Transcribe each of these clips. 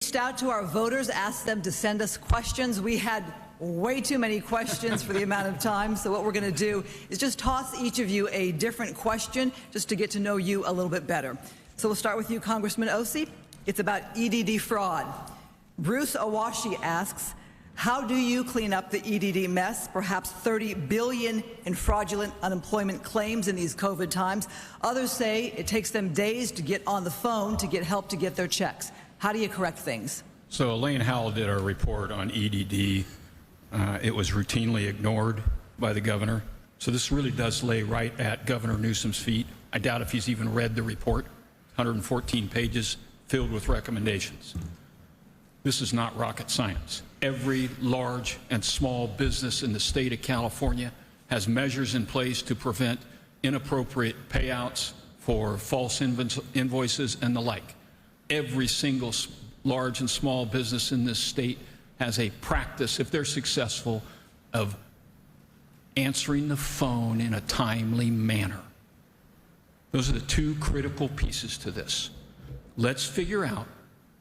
Reached out to our voters, asked them to send us questions. We had way too many questions for the amount of time, so what we're going to do is just toss each of you a different question just to get to know you a little bit better. So we'll start with you, Congressman Ossie. It's about EDD fraud. Bruce Awashi asks, how do you clean up the EDD mess? Perhaps $30 billion in fraudulent unemployment claims in these COVID times. Others say it takes them days to get on the phone to get help to get their checks. How do you correct things? So Elaine Howell did our report on EDD. It was routinely ignored by the governor. So this really does lay right at Governor Newsom's feet. I doubt if he's even read the report. 114 pages filled with recommendations. This is not rocket science. Every large and small business in the state of California has measures in place to prevent inappropriate payouts for false invoices and the like. Every single large and small business in this state has a practice, if they're successful, of answering the phone in a timely manner. Those are the two critical pieces to this. Let's figure out,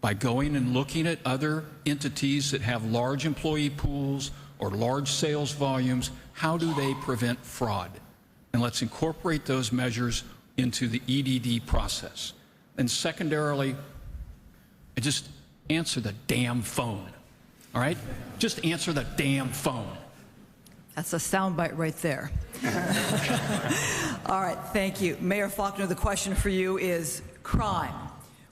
by going and looking at other entities that have large employee pools or large sales volumes, how do they prevent fraud? And let's incorporate those measures into the EDD process. And secondarily, just answer the damn phone, all right? Just answer the damn phone. That's a soundbite right there. All right, thank you. Mayor Faulkner, the question for you is crime.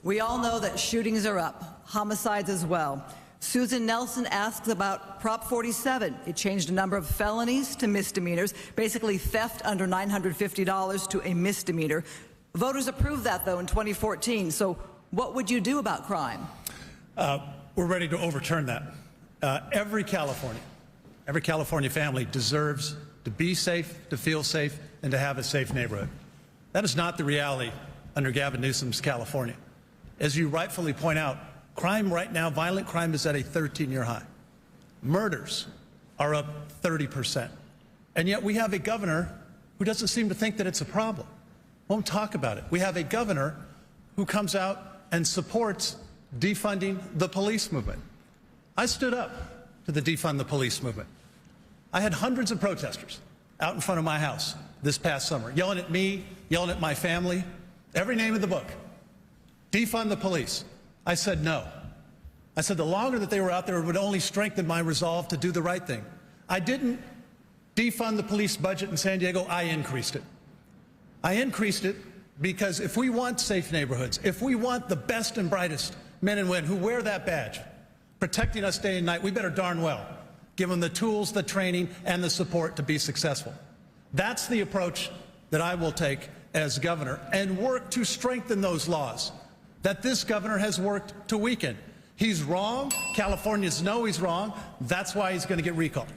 We all know that shootings are up, homicides as well. Susan Nelson asks about Prop 47. It changed a number of felonies to misdemeanors, basically theft under $950 to a misdemeanor. Voters approved that, though, in 2014. So what would you do about crime? We're ready to overturn that. Every California family deserves to be safe, to feel safe, and to have a safe neighborhood. That is not the reality under Gavin Newsom's California. As you rightfully point out, crime right now, violent crime is at a 13-year high. Murders are up 30%. And yet we have a governor who doesn't seem to think that it's a problem, won't talk about it. We have a governor who comes out and supports defunding the police movement. I stood up to the defund the police movement. I had hundreds of protesters out in front of my house this past summer, yelling at me, yelling at my family, every name in the book. Defund the police. I said no. I said the longer that they were out there, it would only strengthen my resolve to do the right thing. I didn't defund the police budget in San Diego, I increased it. I increased it because if we want safe neighborhoods, if we want the best and brightest men and women who wear that badge, protecting us day and night, we better darn well give them the tools, the training, and the support to be successful. That's the approach that I will take as governor, and work to strengthen those laws that this governor has worked to weaken. He's wrong. Californians know he's wrong. That's why he's going to get recalled.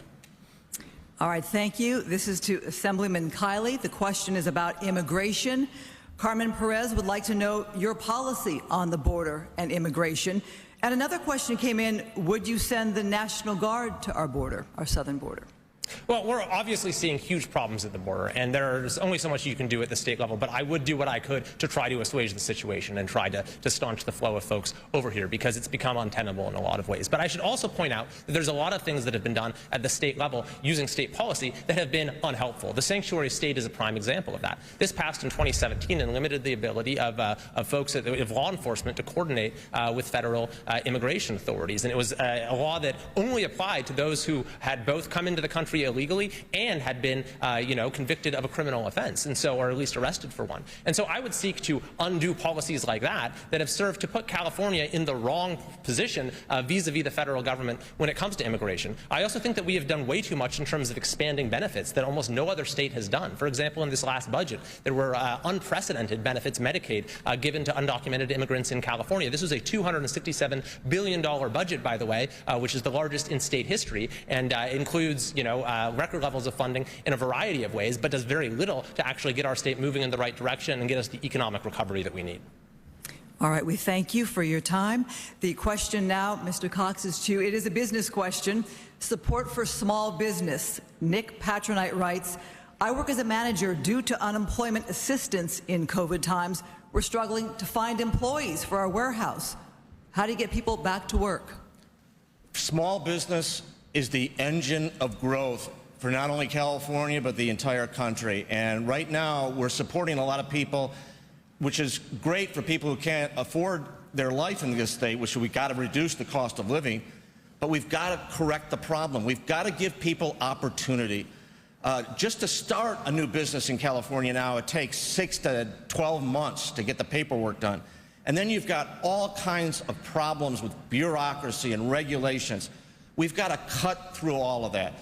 All right, thank you. This is to Assemblyman Kiley. The question is about immigration. Carmen Perez would like to know your policy on the border and immigration. And another question came in, would you send the National Guard to our border, our southern border? Well, we're obviously seeing huge problems at the border, and there's only so much you can do at the state level, but I would do what I could to try to assuage the situation and try to staunch the flow of folks over here, because it's become untenable in a lot of ways. But I should also point out that there's a lot of things that have been done at the state level using state policy that have been unhelpful. The sanctuary state is a prime example of that. This passed in 2017 and limited the ability of folks, of law enforcement, to coordinate with federal immigration authorities. And it was a law that only applied to those who had both come into the country illegally and had been, convicted of a criminal offense, and so, or at least arrested for one. And so I would seek to undo policies like that that have served to put California in the wrong position vis-a-vis the federal government when it comes to immigration. I also think that we have done way too much in terms of expanding benefits that almost no other state has done. For example, in this last budget, there were unprecedented benefits, Medicaid, given to undocumented immigrants in California. This was a $267 billion budget, by the way, which is the largest in state history, and includes, record levels of funding in a variety of ways, but does very little to actually get our state moving in the right direction and get us the economic recovery that we need. All right, we thank you for your time. The question now, Mr. Cox, is to you. It is a business question. Support for small business. Nick Patronite writes, I work as a manager. Due to unemployment assistance in COVID times, we're struggling to find employees for our warehouse. How do you get people back to work? Small business is the engine of growth for not only California, but the entire country. And right now, we're supporting a lot of people, which is great for people who can't afford their life in this state, which we've got to reduce the cost of living, but we've got to correct the problem. We've got to give people opportunity. Just to start a new business in California now, it takes 6 to 12 months to get the paperwork done. And then you've got all kinds of problems with bureaucracy and regulations. We've got to cut through all of that.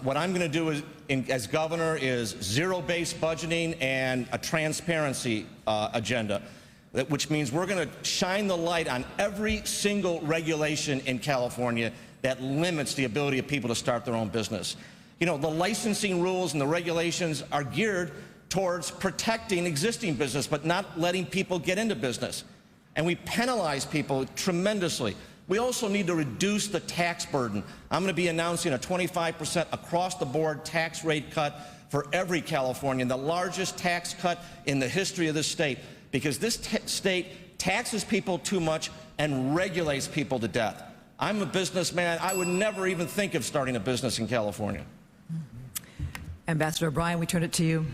What I'm going to do as governor is zero-based budgeting and a transparency agenda, which means we're going to shine the light on every single regulation in California that limits the ability of people to start their own business. You know, the licensing rules and the regulations are geared towards protecting existing business, but not letting people get into business. And we penalize people tremendously. We also need to reduce the tax burden. I'm going to be announcing a 25% across-the-board tax rate cut for every Californian, the largest tax cut in the history of this state, because this state taxes people too much and regulates people to death. I'm a businessman. I would never even think of starting a business in California. Ambassador O'Brien, we turn it to you.